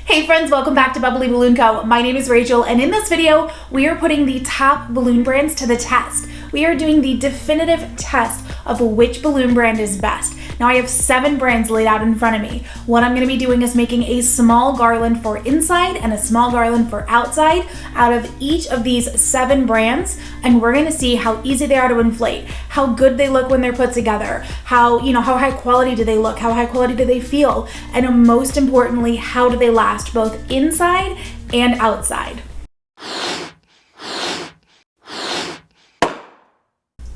Hey friends, welcome back to Bubbly Balloon Co. My name is Rachel, and in this video, we are putting the top balloon brands to the test. We are doing the definitive test of which balloon brand is best. Now I have 7 brands laid out in front of me. What I'm gonna be doing is making a small garland for inside and a small garland for outside out of each of these 7 brands, and we're gonna see how easy they are to inflate, how good they look when they're put together, how high quality do they look, how high quality do they feel, and most importantly, how do they last both inside and outside.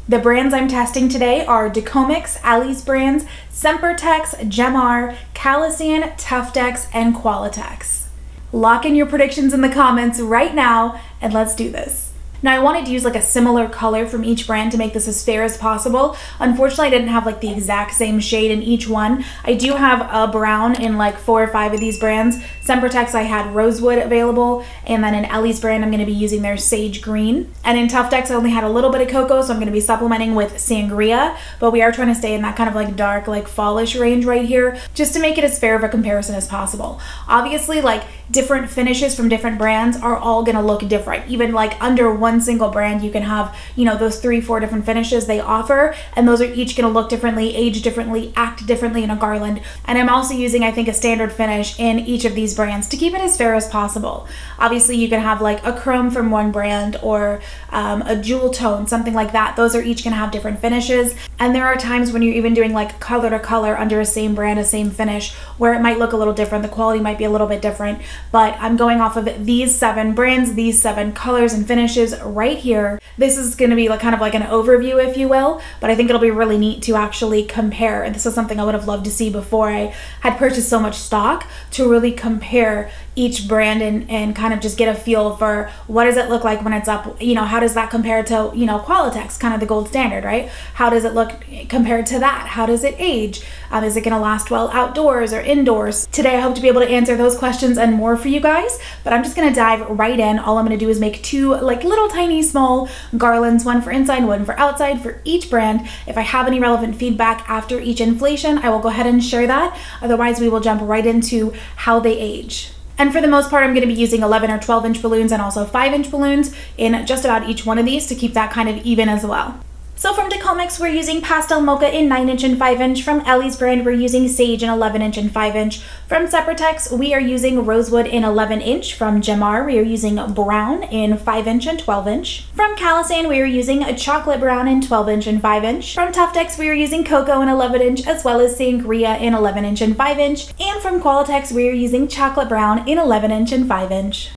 The brands I'm testing today are Decomix, Ali's brands, Sempertex, Gemar, Calasan, Tuftex, and Qualitex. Lock in your predictions in the comments right now, and let's do this. Now I wanted to use like a similar color from each brand to make this as fair as possible. Unfortunately, I didn't have like the exact same shade in each one. I do have a brown in like 4 or 5 of these brands. Sempertex, I had rosewood available, and then in Ellie's brand, I'm gonna be using their sage green. And in Tuftex, I only had a little bit of cocoa, so I'm gonna be supplementing with sangria, but we are trying to stay in that kind of like dark, like fallish range right here, just to make it as fair of a comparison as possible. Obviously, like different finishes from different brands are all gonna look different. Even like under one single brand, you can have, those 3-4 different finishes they offer, and those are each gonna look differently, age differently, act differently in a garland. And I'm also using, I think, a standard finish in each of these brands to keep it as fair as possible. Obviously, you can have like a chrome from one brand or a jewel tone, something like that. Those are each gonna have different finishes. And there are times when you're even doing like color to color under a same brand, a same finish, where it might look a little different. The quality might be a little bit different, but I'm going off of these 7 brands, these 7 colors and finishes right here. This is going to be like kind of like an overview, if you will, but I think it'll be really neat to actually compare. And this is something I would have loved to see before I had purchased so much stock, to really compare each brand and kind of just get a feel for what does it look like when it's up, how does that compare to, Qualitex, kind of the gold standard, right? How does it look compared to that? How does it age? Is it going to last well outdoors or indoors? Today, I hope to be able to answer those questions and more for you guys, but I'm just going to dive right in. All I'm going to do is make 2 like little tiny small garlands, one for inside, one for outside for each brand. If I have any relevant feedback after each inflation, I will go ahead and share that. Otherwise, we will jump right into how they age. And for the most part, I'm going to be using 11 or 12 inch balloons and also 5-inch balloons in just about each one of these to keep that kind of even as well. So from Decomix, we're using Pastel Mocha in 9-inch and 5-inch. From Ellie's brand, we're using Sage in 11-inch and 5-inch. From Sempertex, we are using Rosewood in 11-inch. From Gemar, we are using Brown in 5-inch and 12-inch. From Calasan, we are using a Chocolate Brown in 12-inch and 5-inch. From Tuftex, we are using Cocoa in 11-inch, as well as Sangria in 11-inch and 5-inch. And from Qualitex, we are using Chocolate Brown in 11-inch and 5-inch.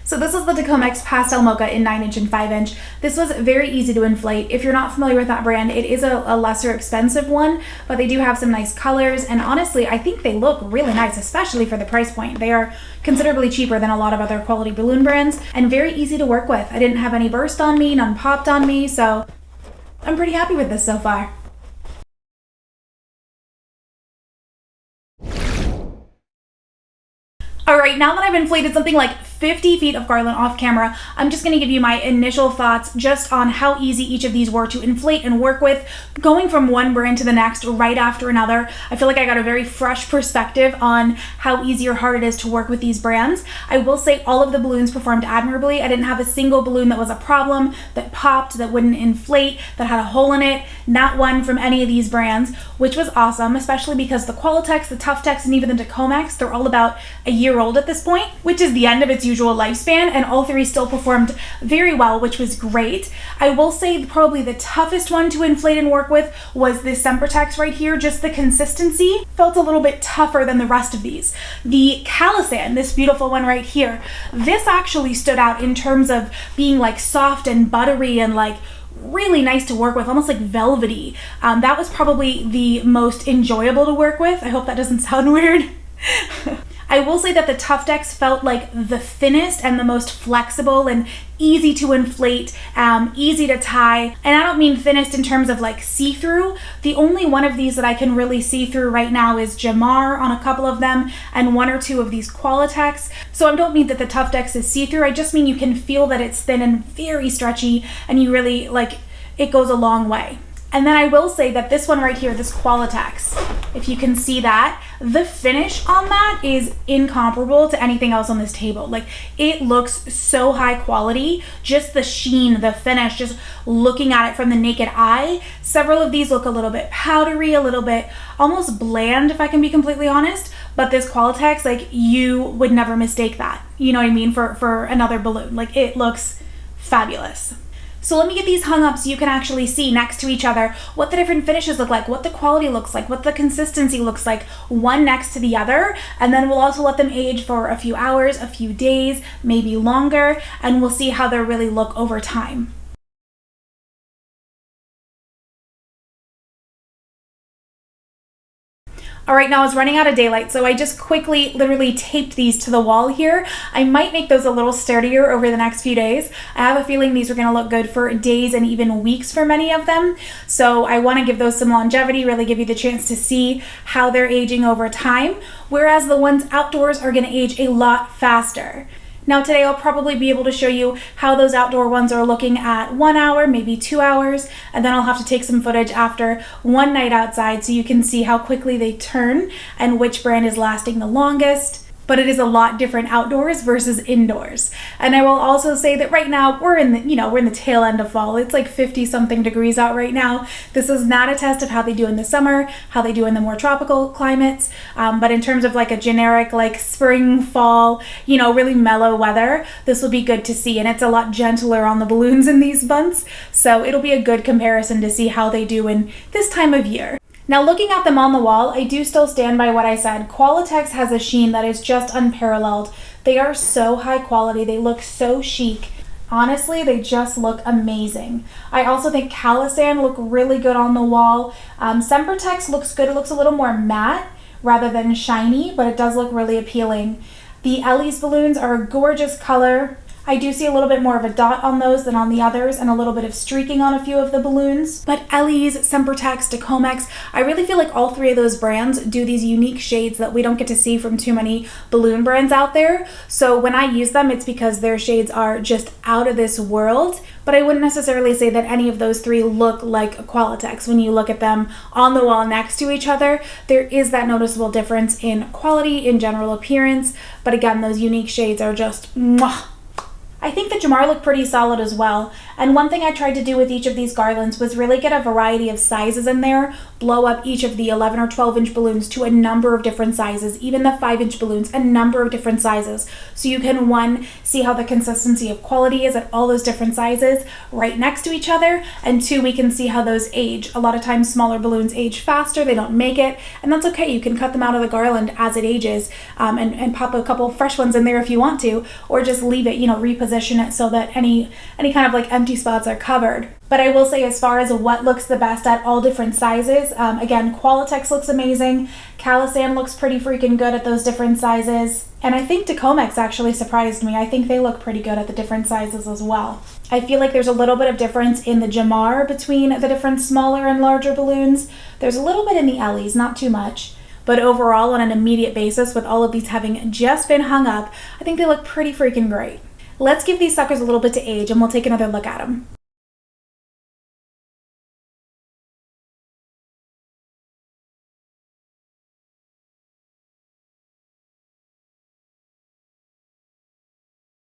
So this is the Decomix Pastel Mocha in 9-inch and 5-inch. This was very easy to inflate. If you're not familiar with that brand, it is a lesser expensive one, but they do have some nice colors, and honestly, I think they look really nice, especially for the price point. They are considerably cheaper than a lot of other quality balloon brands, and very easy to work with. I didn't have any burst on me, none popped on me, so I'm pretty happy with this so far. All right, now that I've inflated something like 50 feet of garland off camera, I'm just gonna give you my initial thoughts just on how easy each of these were to inflate and work with, going from one brand to the next right after another. I feel like I got a very fresh perspective on how easy or hard it is to work with these brands. I will say all of the balloons performed admirably. I didn't have a single balloon that was a problem, that popped, that wouldn't inflate, that had a hole in it, not one from any of these brands, which was awesome, especially because the Qualitex, the Tuftex, and even the Decomix, they're all about a year old at this point, which is the end of its usual lifespan, and all 3 still performed very well, which was great. I will say probably the toughest one to inflate and work with was this Sempertex right here. Just the consistency felt a little bit tougher than the rest of these. The Calasan, this beautiful one right here, this actually stood out in terms of being like soft and buttery and like really nice to work with, almost like velvety. That was probably the most enjoyable to work with. I hope that doesn't sound weird. I will say that the Tuftex felt like the thinnest and the most flexible and easy to inflate, easy to tie. And I don't mean thinnest in terms of like see-through. The only one of these that I can really see through right now is Gemar on a couple of them and 1 or 2 of these Qualitex. So I don't mean that the Tuftex is see-through. I just mean you can feel that it's thin and very stretchy, and you really like, it goes a long way. And then I will say that this one right here, this Qualitex, if you can see that, the finish on that is incomparable to anything else on this table. Like, it looks so high quality, just the sheen, the finish, just looking at it from the naked eye. Several of these look a little bit powdery, a little bit almost bland, if I can be completely honest. But this Qualitex, like, you would never mistake that, you know what I mean, for another balloon. Like, it looks fabulous. So let me get these hung up so you can actually see next to each other what the different finishes look like, what the quality looks like, what the consistency looks like, one next to the other. And then we'll also let them age for a few hours, a few days, maybe longer, and we'll see how they really look over time. All right, now I was running out of daylight, so I just quickly literally taped these to the wall here. I might make those a little sturdier over the next few days. I have a feeling these are gonna look good for days and even weeks for many of them. So I wanna give those some longevity, really give you the chance to see how they're aging over time, whereas the ones outdoors are gonna age a lot faster. Now today I'll probably be able to show you how those outdoor ones are looking at 1 hour, maybe 2 hours, and then I'll have to take some footage after one night outside so you can see how quickly they turn and which brand is lasting the longest. But it is a lot different outdoors versus indoors. And I will also say that right now we're in the tail end of fall. It's like 50 something degrees out right now. This is not a test of how they do in the summer, how they do in the more tropical climates. But in terms of like a generic like spring, fall, really mellow weather, this will be good to see. And it's a lot gentler on the balloons in these bunts. So it'll be a good comparison to see how they do in this time of year. Now looking at them on the wall, I do still stand by what I said. Qualitex has a sheen that is just unparalleled. They are so high quality, they look so chic. Honestly, they just look amazing. I also think Calisan look really good on the wall. Sempertex looks good, it looks a little more matte rather than shiny, but it does look really appealing. The Ellie's balloons are a gorgeous color. I do see a little bit more of a dot on those than on the others and a little bit of streaking on a few of the balloons. But Ellie's, Sempertex, Decomex, I really feel like all three of those brands do these unique shades that we don't get to see from too many balloon brands out there. So when I use them, it's because their shades are just out of this world. But I wouldn't necessarily say that any of those three look like a Qualitex. When you look at them on the wall next to each other, there is that noticeable difference in quality, in general appearance. But again, those unique shades are just mwah. I think the Jamar looked pretty solid as well. And one thing I tried to do with each of these garlands was really get a variety of sizes in there, blow up each of the 11 or 12 inch balloons to a number of different sizes, even the 5-inch balloons, a number of different sizes. So you can, one, see how the consistency of quality is at all those different sizes right next to each other, and two, we can see how those age. A lot of times smaller balloons age faster, they don't make it, and that's okay. You can cut them out of the garland as it ages and pop a couple fresh ones in there if you want to, or just leave it, reposition it so that any kind of like empty spots are covered. But I will say, as far as what looks the best at all different sizes, again, Qualitex looks amazing. Calisan looks pretty freaking good at those different sizes. And I think Decomex actually surprised me. I think they look pretty good at the different sizes as well. I feel like there's a little bit of difference in the Jamar between the different smaller and larger balloons. There's a little bit in the Ellie's, not too much. But overall, on an immediate basis, with all of these having just been hung up, I think they look pretty freaking great. Let's give these suckers a little bit to age and we'll take another look at them.